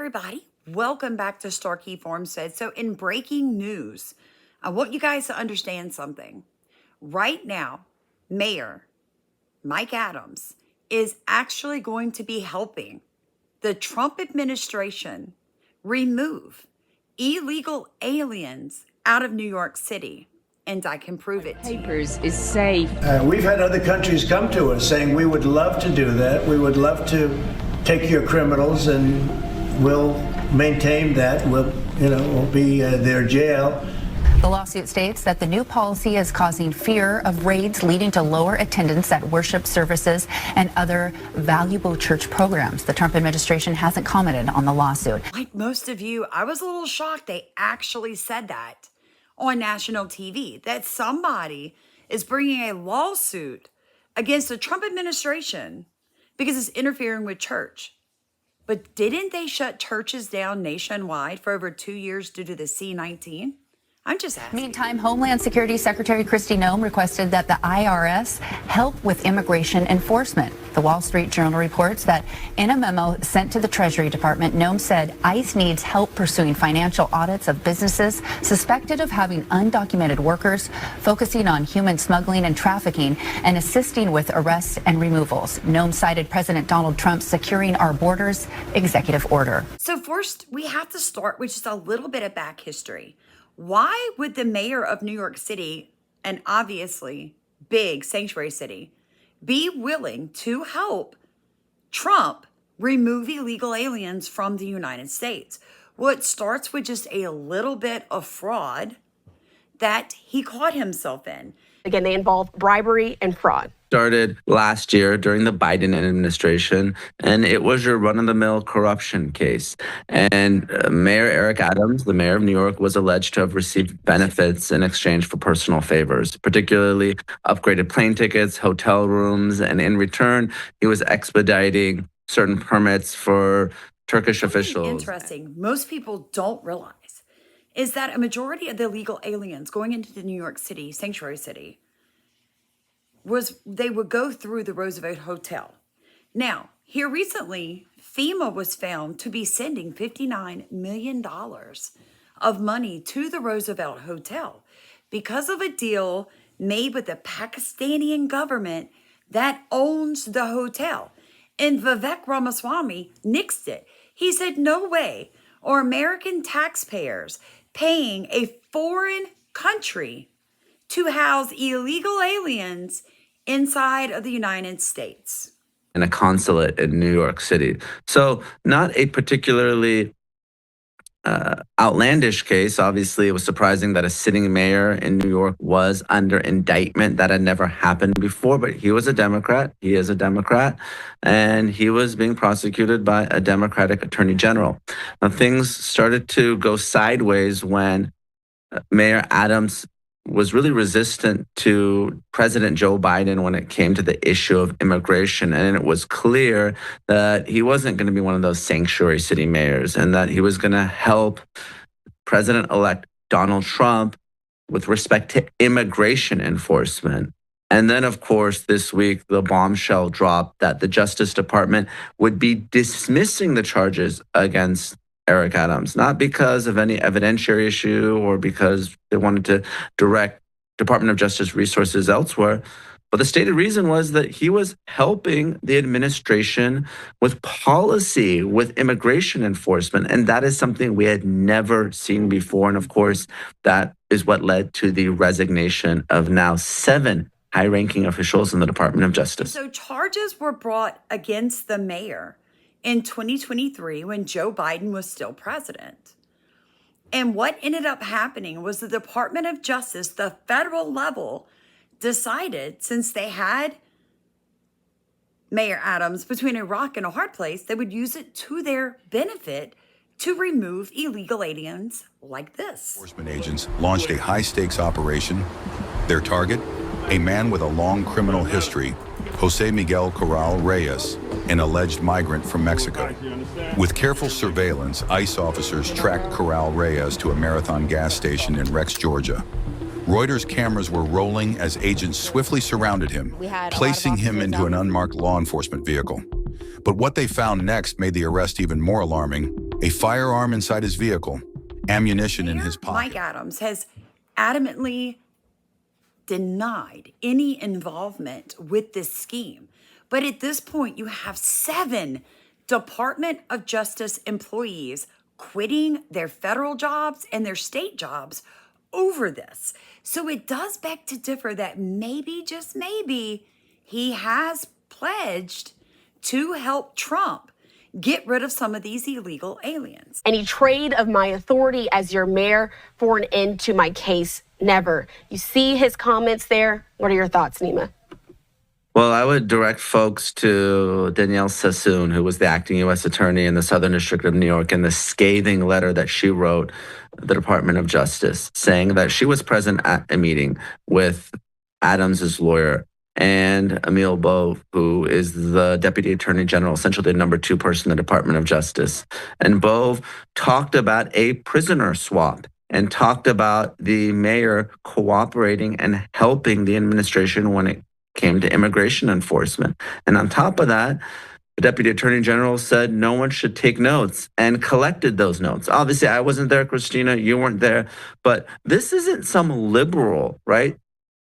everybody. Welcome back to Starkey Farmstead. So in breaking news, I want you guys to understand something. Right now, Mayor Mike Adams is actually going to be helping the Trump administration remove illegal aliens out of New York City. And I can prove it to you. Papers is safe. We've had other countries come to us saying we would love to do that. We would love to take your criminals and we'll maintain that. We'll be their jail. The lawsuit states that the new policy is causing fear of raids leading to lower attendance at worship services and other valuable church programs. The Trump administration hasn't commented on the lawsuit. Like most of you, I was a little shocked they actually said that on national TV, that somebody is bringing a lawsuit against the Trump administration because it's interfering with church. But didn't they shut churches down nationwide for over 2 years due to the C-19? I'm just asking. Meantime, Homeland Security Secretary Kristi Noem requested that the IRS help with immigration enforcement. The Wall Street Journal reports that in a memo sent to the Treasury Department, Noem said ICE needs help pursuing financial audits of businesses suspected of having undocumented workers, focusing on human smuggling and trafficking, and assisting with arrests and removals. Noem cited President Donald Trump's Securing Our Borders executive order. So first, we have to start with just a little bit of back history. Why would the mayor of New York City, an obviously big sanctuary city, be willing to help Trump remove illegal aliens from the United States? Well, it starts with just a little bit of fraud that he caught himself in. Again, they involve bribery and fraud. Started last year during the Biden administration, and it was your run-of-the-mill corruption case. And Mayor Eric Adams, the mayor of New York, was alleged to have received benefits in exchange for personal favors, particularly upgraded plane tickets, hotel rooms, and in return, he was expediting certain permits for Turkish officials. Interesting. Most people don't realize is that a majority of the illegal aliens going into the New York City, sanctuary city, they would go through the Roosevelt Hotel. Now, here recently, FEMA was found to be sending $59 million of money to the Roosevelt Hotel because of a deal made with the Pakistani government that owns the hotel. And Vivek Ramaswamy nixed it. He said, no way are American taxpayers paying a foreign country to house illegal aliens inside of the United States. And a consulate in New York City. So not a particularly outlandish case. Obviously, it was surprising that a sitting mayor in New York was under indictment. That had never happened before, but he was a Democrat. He is a Democrat, and he was being prosecuted by a Democratic attorney general. Now, things started to go sideways when Mayor Adams was really resistant to President Joe Biden when it came to the issue of immigration. And it was clear that he wasn't going to be one of those sanctuary city mayors and that he was going to help President-elect Donald Trump with respect to immigration enforcement. And then, of course, this week, the bombshell dropped that the Justice Department would be dismissing the charges against Eric Adams, not because of any evidentiary issue or because they wanted to direct Department of Justice resources elsewhere, but the stated reason was that he was helping the administration with policy, with immigration enforcement, and that is something we had never seen before. And of course, that is what led to the resignation of now 7 high-ranking officials in the Department of Justice. So charges were brought against the mayor in 2023 when Joe Biden was still president. And what ended up happening was the Department of Justice, the federal level, decided since they had Mayor Adams between a rock and a hard place, they would use it to their benefit to remove illegal aliens like this. Enforcement agents launched a high-stakes operation. Their target, a man with a long criminal history, Jose Miguel Corral Reyes, an alleged migrant from Mexico. With careful surveillance, ICE officers tracked Corral Reyes to a Marathon gas station in Rex, Georgia. Reuters cameras were rolling as agents swiftly surrounded him, placing him into an unmarked law enforcement vehicle. But what they found next made the arrest even more alarming. a firearm inside his vehicle, ammunition in his pocket. Mike Adams has adamantly denied any involvement with this scheme. But at this point, you have 7 Department of Justice employees quitting their federal jobs and their state jobs over this. So it does beg to differ that maybe, just maybe, he has pledged to help Trump get rid of some of these illegal aliens. Any trade of my authority as your mayor for an end to my case, never. You see his comments there. What are your thoughts, Nima? Well, I would direct folks to Danielle Sassoon, who was the acting U.S. attorney in the Southern District of New York, and the scathing letter that she wrote the Department of Justice, saying that she was present at a meeting with Adams's lawyer and Emil Bove, who is the Deputy Attorney General, essentially the number 2 person in the Department of Justice. And Bove talked about a prisoner swap and talked about the mayor cooperating and helping the administration when it came to immigration enforcement. And on top of that, the Deputy Attorney General said no one should take notes and collected those notes. Obviously, I wasn't there, Christina, you weren't there, but this isn't some liberal, right?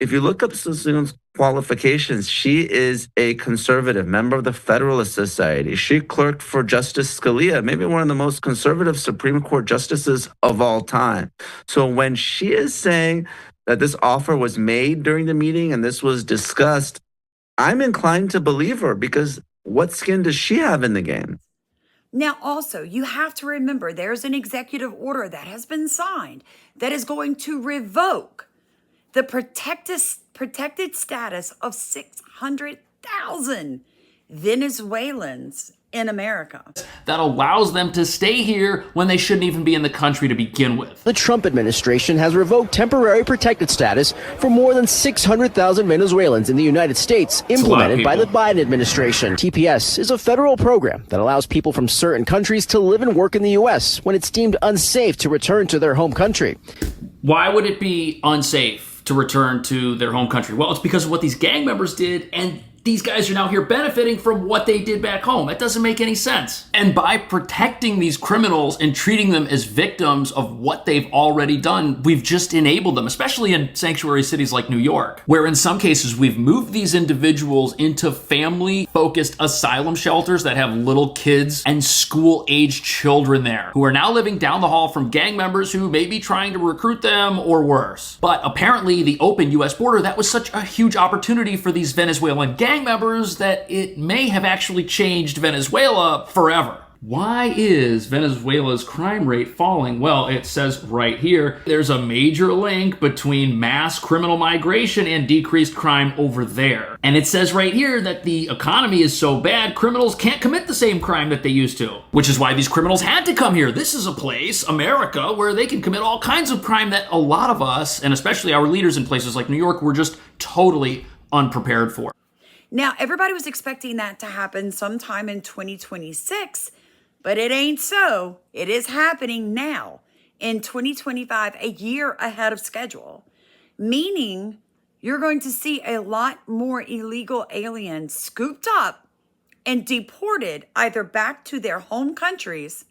If you look up Sassoon's qualifications, she is a conservative member of the Federalist Society. She clerked for Justice Scalia, maybe one of the most conservative Supreme Court justices of all time. So when she is saying that this offer was made during the meeting and this was discussed, I'm inclined to believe her, because what skin does she have in the game? Now, also, you have to remember there's an executive order that has been signed that is going to revoke the protected status of 600,000 Venezuelans in America. That allows them to stay here when they shouldn't even be in the country to begin with. The Trump administration has revoked temporary protected status for more than 600,000 Venezuelans in the United States, implemented by the Biden administration. TPS is a federal program that allows people from certain countries to live and work in the U.S. when it's deemed unsafe to return to their home country. Why would it be unsafe to return to their home country? Well, it's because of what these gang members did, and these guys are now here benefiting from what they did back home. That doesn't make any sense. And by protecting these criminals and treating them as victims of what they've already done, we've just enabled them, especially in sanctuary cities like New York, where in some cases we've moved these individuals into family-focused asylum shelters that have little kids and school-aged children there, who are now living down the hall from gang members who may be trying to recruit them or worse. But apparently the open U.S. border, that was such a huge opportunity for these Venezuelan gang members that it may have actually changed Venezuela forever. Why is Venezuela's crime rate falling? Well, it says right here, there's a major link between mass criminal migration and decreased crime over there. And it says right here that the economy is so bad, criminals can't commit the same crime that they used to, which is why these criminals had to come here. This is a place, America, where they can commit all kinds of crime that a lot of us, and especially our leaders in places like New York, were just totally unprepared for. Now, everybody was expecting that to happen sometime in 2026, but it ain't so. It is happening now in 2025, a year ahead of schedule, meaning you're going to see a lot more illegal aliens scooped up and deported either back to their home countries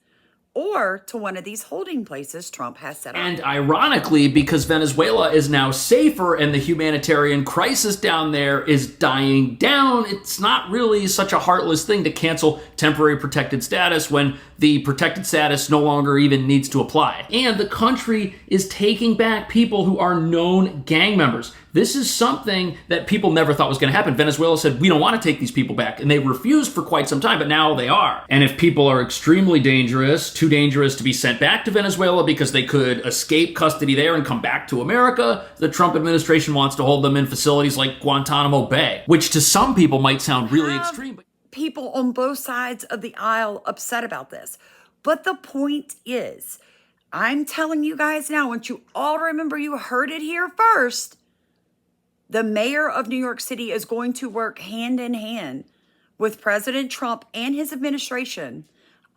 or to one of these holding places Trump has set up. And ironically, because Venezuela is now safer and the humanitarian crisis down there is dying down, it's not really such a heartless thing to cancel temporary protected status when the protected status no longer even needs to apply. And the country is taking back people who are known gang members. This is something that people never thought was going to happen. Venezuela said, we don't want to take these people back. And they refused for quite some time, but now they are. And if people are extremely dangerous, too dangerous to be sent back to Venezuela because they could escape custody there and come back to America, the Trump administration wants to hold them in facilities like Guantanamo Bay, which to some people might sound really extreme. But people on both sides of the aisle upset about this. But the point is, I'm telling you guys now, I want you all to remember you heard it here first. The mayor of New York City is going to work hand in hand with President Trump and his administration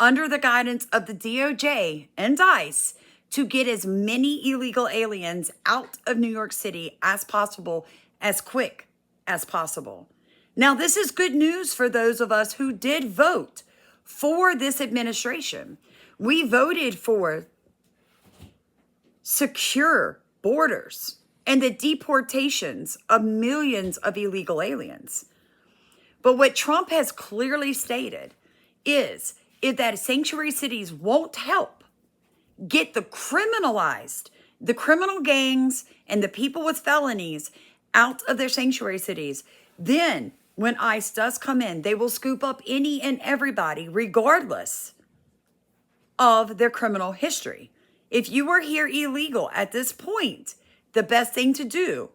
under the guidance of the DOJ and ICE to get as many illegal aliens out of New York City as possible, as quick as possible. Now, this is good news for those of us who did vote for this administration. We voted for secure borders and the deportations of millions of illegal aliens. But what Trump has clearly stated is if that sanctuary cities won't help get the criminal gangs and the people with felonies out of their sanctuary cities, then when ICE does come in, they will scoop up any and everybody, regardless of their criminal history. If you are here illegal at this point, the best thing to do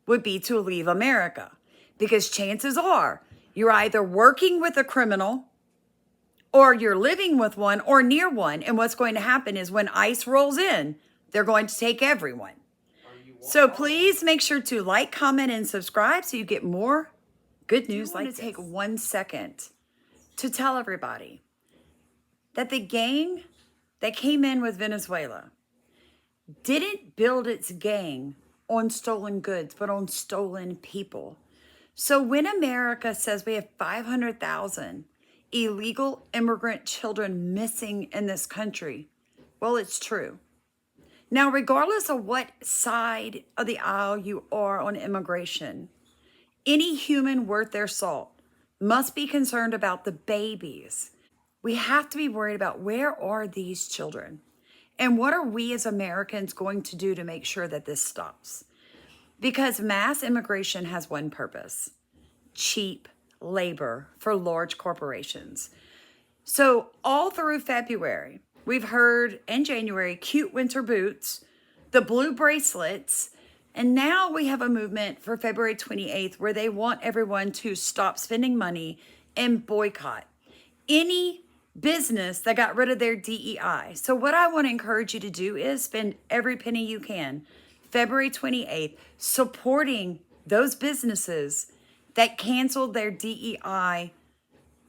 would be to leave America, because chances are you're either working with a criminal or you're living with one or near one. And what's going to happen is when ICE rolls in, they're going to take everyone. So please make sure to like, comment, and subscribe so you get more good news like this. I want to take 1 second to tell everybody that the gang that came in with Venezuela didn't build its gang on stolen goods, but on stolen people. So when America says we have 500,000 illegal immigrant children missing in this country, well, it's true. Now, regardless of what side of the aisle you are on immigration, any human worth their salt must be concerned about the babies. We have to be worried about where are these children and what are we as Americans going to do to make sure that this stops? Because mass immigration has one purpose: cheap labor for large corporations. So all through February, we've heard in January, cute winter boots, the blue bracelets, and now we have a movement for February 28th where they want everyone to stop spending money and boycott any business that got rid of their DEI. So what I want to encourage you to do is spend every penny you can February 28th supporting those businesses that canceled their DEI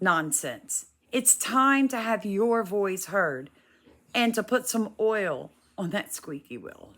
nonsense. It's time to have your voice heard and to put some oil on that squeaky wheel.